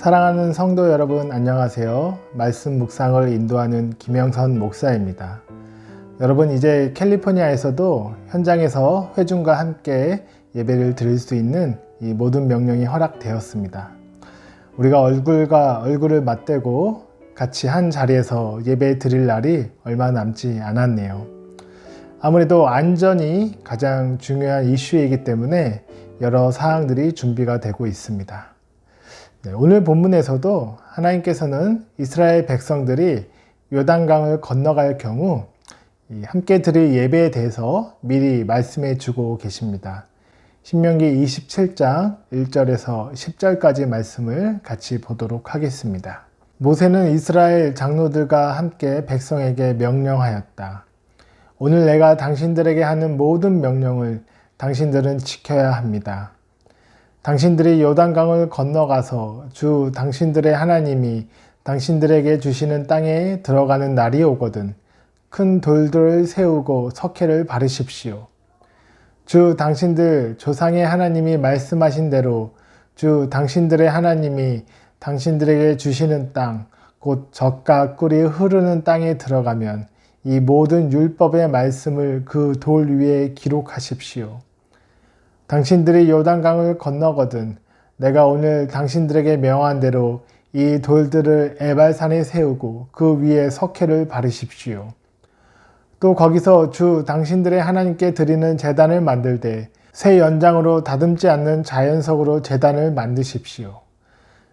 사랑하는 성도 여러분, 안녕하세요. 말씀 묵상을 인도하는 김영선 목사입니다. 여러분, 이제 캘리포니아에서도 현장에서 회중과 함께 예배를 드릴 수 있는 이 모든 명령이 허락되었습니다. 우리가 얼굴과 얼굴을 맞대고 같이 한 자리에서 예배 드릴 날이 얼마 남지 않았네요. 아무래도 안전이 가장 중요한 이슈이기 때문에 여러 사항들이 준비가 되고 있습니다. 오늘 본문에서도 하나님께서는 이스라엘 백성들이 요단강을 건너갈 경우 함께 드릴 예배에 대해서 미리 말씀해 주고 계십니다. 신명기 27장 1절에서 10절까지 말씀을 같이 보도록 하겠습니다. 모세는 이스라엘 장로들과 함께 백성에게 명령하였다. 오늘 내가 당신들에게 하는 모든 명령을 당신들은 지켜야 합니다. 당신들이 요단강을 건너가서 주 당신들의 하나님이 당신들에게 주시는 땅에 들어가는 날이 오거든 큰 돌들을 세우고 석회를 바르십시오. 주 당신들 조상의 하나님이 말씀하신 대로 주 당신들의 하나님이 당신들에게 주시는 땅, 곧 젖과 꿀이 흐르는 땅에 들어가면 이 모든 율법의 말씀을 그 돌 위에 기록하십시오. 당신들이 요단강을 건너거든 내가 오늘 당신들에게 명한 대로 이 돌들을 에발산에 세우고 그 위에 석회를 바르십시오. 또 거기서 주 당신들의 하나님께 드리는 제단을 만들 때 새 연장으로 다듬지 않는 자연석으로 제단을 만드십시오.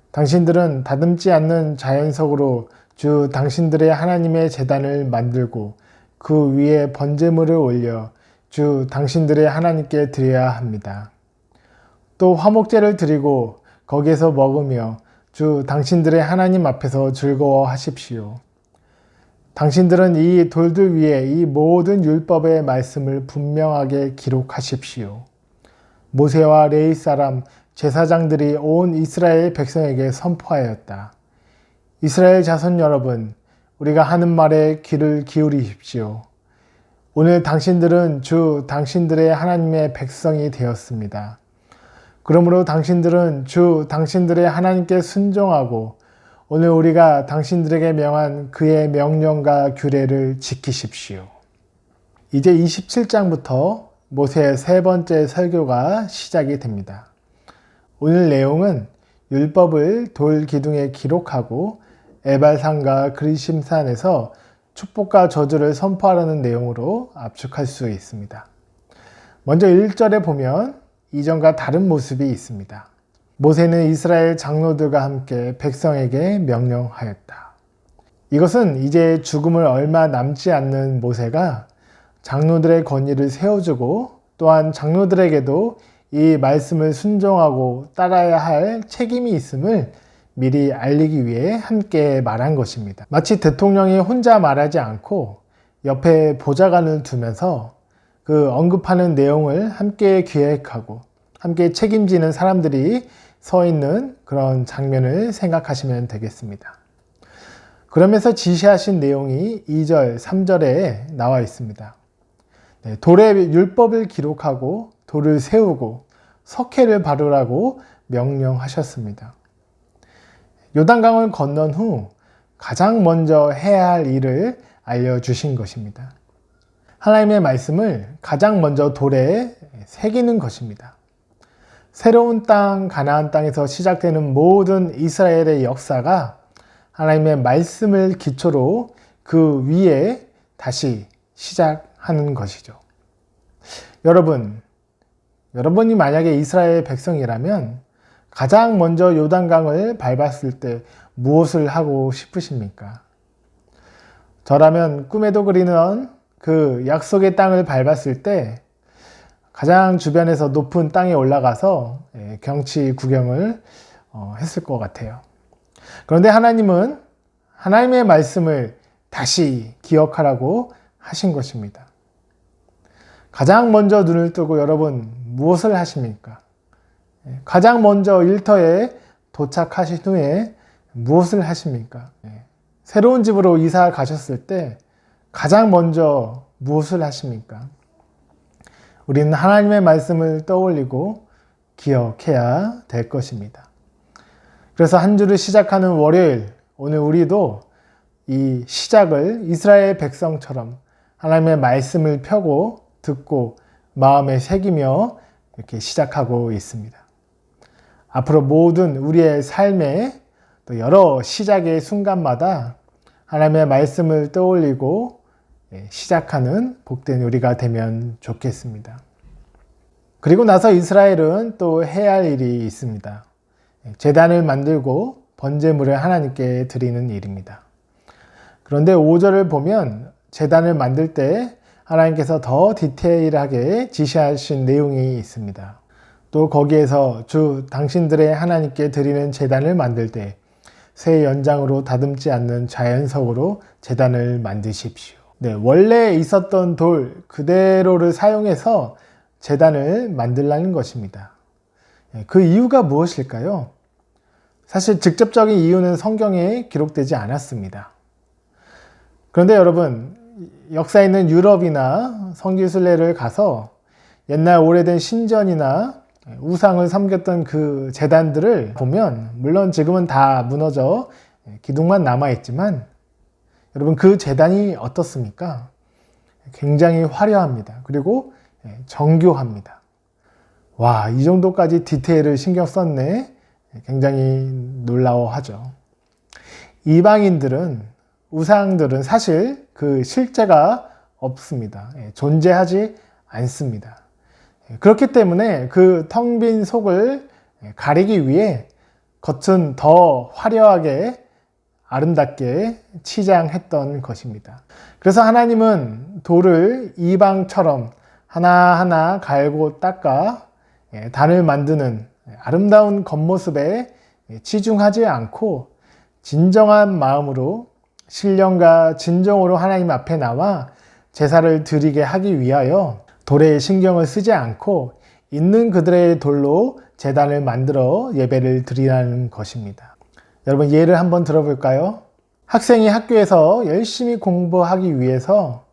당신들은 다듬지 않는 자연석으로 주 당신들의 하나님의 제단을 만들고 그 위에 번제물을 올려 주 당신들의 하나님께 드려야 합니다. 또 화목제를 드리고 거기에서 먹으며 주 당신들의 하나님 앞에서 즐거워하십시오. 당신들은 이 돌들 위에 이 모든 율법의 말씀을 분명하게 기록하십시오. 모세와 레위 사람 제사장들이 온 이스라엘 백성에게 선포하였다. 이스라엘 자손 여러분, 우리가 하는 말에 귀를 기울이십시오. 오늘 당신들은 주 당신들의 하나님의 백성이 되었습니다. 그러므로 당신들은 주 당신들의 하나님께 순종하고 오늘 우리가 당신들에게 명한 그의 명령과 규례를 지키십시오. 이제 27장부터 모세의 세 번째 설교가 시작이 됩니다. 오늘 내용은 율법을 돌 기둥에 기록하고 에발산과 그리심산에서 축복과 저주를 선포하라는 내용으로 압축할 수 있습니다. 먼저 1절에 보면 이전과 다른 모습이 있습니다. 모세는 이스라엘 장로들과 함께 백성에게 명령하였다. 이것은 이제 죽음을 얼마 남지 않는 모세가 장로들의 권위를 세워주고 또한 장로들에게도 이 말씀을 순종하고 따라야 할 책임이 있음을 미리 알리기 위해 함께 말한 것입니다. 마치 대통령이 혼자 말하지 않고 옆에 보좌관을 두면서 그 언급하는 내용을 함께 기획하고 함께 책임지는 사람들이 서 있는 그런 장면을 생각하시면 되겠습니다. 그러면서 지시하신 내용이 2절, 3절에 나와 있습니다. 돌에 율법을 기록하고 돌을 세우고 석회를 바르라고 명령하셨습니다. 요단강을 건넌 후 가장 먼저 해야 할 일을 알려주신 것입니다. 하나님의 말씀을 가장 먼저 돌에 새기는 것입니다. 새로운 땅, 가나안 땅에서 시작되는 모든 이스라엘의 역사가 하나님의 말씀을 기초로 그 위에 다시 시작하는 것이죠. 여러분이 만약에 이스라엘 백성이라면 가장 먼저 요단강을 밟았을 때 무엇을 하고 싶으십니까? 저라면 꿈에도 그리는 그 약속의 땅을 밟았을 때 가장 주변에서 높은 땅에 올라가서 경치 구경을 했을 것 같아요. 그런데 하나님은 하나님의 말씀을 다시 기억하라고 하신 것입니다. 가장 먼저 눈을 뜨고 여러분 무엇을 하십니까? 가장 먼저 일터에 도착하신 후에 무엇을 하십니까? 새로운 집으로 이사 가셨을 때 가장 먼저 무엇을 하십니까? 우리는 하나님의 말씀을 떠올리고 기억해야 될 것입니다. 그래서 한 주를 시작하는 월요일, 오늘 우리도 이 시작을 이스라엘 백성처럼 하나님의 말씀을 펴고 듣고 마음에 새기며 이렇게 시작하고 있습니다. 앞으로 모든 우리의 삶에 또 여러 시작의 순간마다 하나님의 말씀을 떠올리고 시작하는 복된 우리가 되면 좋겠습니다. 그리고 나서 이스라엘은 또 해야 할 일이 있습니다. 제단을 만들고 번제물을 하나님께 드리는 일입니다. 그런데 5절을 보면 제단을 만들 때 하나님께서 더 디테일하게 지시하신 내용이 있습니다. 또 거기에서 주 당신들의 하나님께 드리는 제단을 만들 때 새 연장으로 다듬지 않는 자연석으로 제단을 만드십시오. 네, 원래 있었던 돌 그대로를 사용해서 제단을 만들라는 것입니다. 그 이유가 무엇일까요? 사실 직접적인 이유는 성경에 기록되지 않았습니다. 그런데 여러분, 역사 있는 유럽이나 성지순례를 가서 옛날 오래된 신전이나 우상을 섬겼던 그 제단들을 보면, 물론 지금은 다 무너져 기둥만 남아있지만, 여러분 그 제단이 어떻습니까? 굉장히 화려합니다. 그리고 정교합니다. 와, 이 정도까지 디테일을 신경 썼네. 굉장히 놀라워하죠. 이방인들은, 우상들은 사실 그 실제가 없습니다. 존재하지 않습니다. 그렇기 때문에 그 텅 빈 속을 가리기 위해 겉은 더 화려하게 아름답게 치장했던 것입니다. 그래서 하나님은 돌을 이방처럼 하나하나 갈고 닦아 단을 만드는 아름다운 겉모습에 치중하지 않고 진정한 마음으로 신령과 진정으로 하나님 앞에 나와 제사를 드리게 하기 위하여 돌에 신경을 쓰지 않고 있는 그들의 돌로 제단을 만들어 예배를 드리라는 것입니다. 여러분, 예를 한번 들어볼까요? 학생이 학교에서 열심히 공부하기 위해서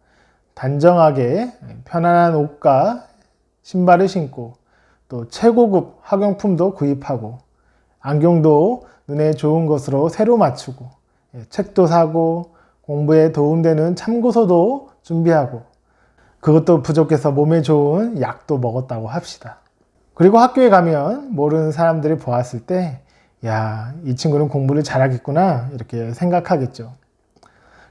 단정하게 편안한 옷과 신발을 신고 또 최고급 학용품도 구입하고 안경도 눈에 좋은 것으로 새로 맞추고 책도 사고 공부에 도움되는 참고서도 준비하고 그것도 부족해서 몸에 좋은 약도 먹었다고 합시다. 그리고 학교에 가면 모르는 사람들이 보았을 때 야, 이 친구는 공부를 잘하겠구나 이렇게 생각하겠죠.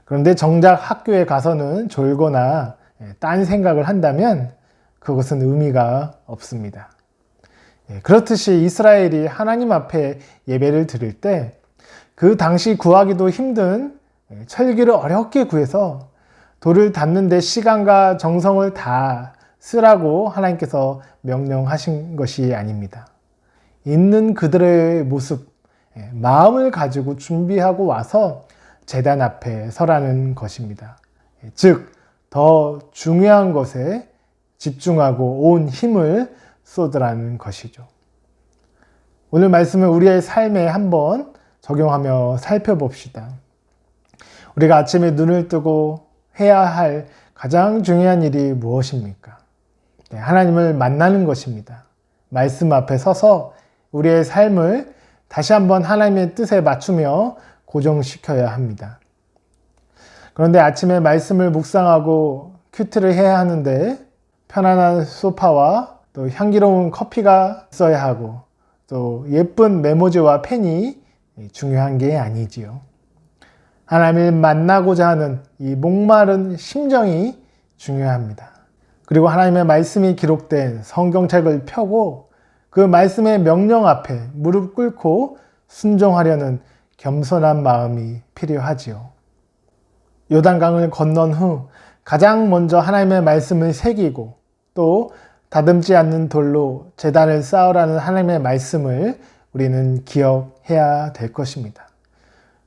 그런데 정작 학교에 가서는 졸거나 딴 생각을 한다면 그것은 의미가 없습니다. 그렇듯이 이스라엘이 하나님 앞에 예배를 드릴 때 그 당시 구하기도 힘든 철기를 어렵게 구해서 돌을 닦는 데 시간과 정성을 다 쓰라고 하나님께서 명령하신 것이 아닙니다. 있는 그들의 모습, 마음을 가지고 준비하고 와서 제단 앞에 서라는 것입니다. 즉, 더 중요한 것에 집중하고 온 힘을 쏟으라는 것이죠. 오늘 말씀을 우리의 삶에 한번 적용하며 살펴봅시다. 우리가 아침에 눈을 뜨고 해야 할 가장 중요한 일이 무엇입니까? 하나님을 만나는 것입니다. 말씀 앞에 서서 우리의 삶을 다시 한번 하나님의 뜻에 맞추며 고정시켜야 합니다. 그런데 아침에 말씀을 묵상하고 큐티를 해야 하는데 편안한 소파와 또 향기로운 커피가 있어야 하고 또 예쁜 메모지와 펜이 중요한 게 아니지요. 하나님을 만나고자 하는 이 목마른 심정이 중요합니다. 그리고 하나님의 말씀이 기록된 성경책을 펴고 그 말씀의 명령 앞에 무릎 꿇고 순종하려는 겸손한 마음이 필요하지요. 요단강을 건넌 후 가장 먼저 하나님의 말씀을 새기고 또 다듬지 않는 돌로 제단을 쌓으라는 하나님의 말씀을 우리는 기억해야 될 것입니다.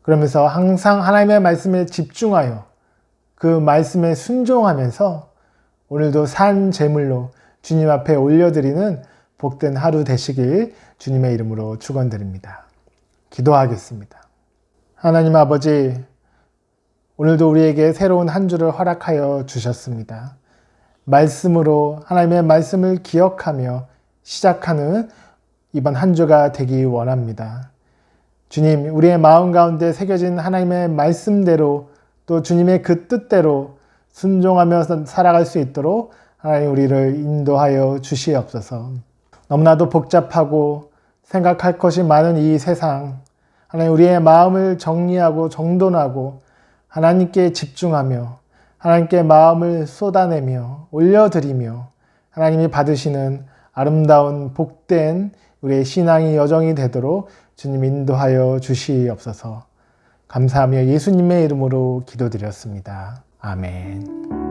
그러면서 항상 하나님의 말씀에 집중하여 그 말씀에 순종하면서 오늘도 산 제물로 주님 앞에 올려드리는 복된 하루 되시길 주님의 이름으로 축원드립니다. 기도하겠습니다. 하나님 아버지, 오늘도 우리에게 새로운 한 주를 허락하여 주셨습니다. 말씀으로 하나님의 말씀을 기억하며 시작하는 이번 한 주가 되기 원합니다. 주님, 우리의 마음 가운데 새겨진 하나님의 말씀대로 또 주님의 그 뜻대로 순종하며 살아갈 수 있도록 하나님 우리를 인도하여 주시옵소서. 너무나도 복잡하고 생각할 것이 많은 이 세상, 하나님 우리의 마음을 정리하고 정돈하고 하나님께 집중하며 하나님께 마음을 쏟아내며 올려드리며 하나님이 받으시는 아름다운 복된 우리의 신앙의 여정이 되도록 주님 인도하여 주시옵소서. 감사하며 예수님의 이름으로 기도드렸습니다. 아멘.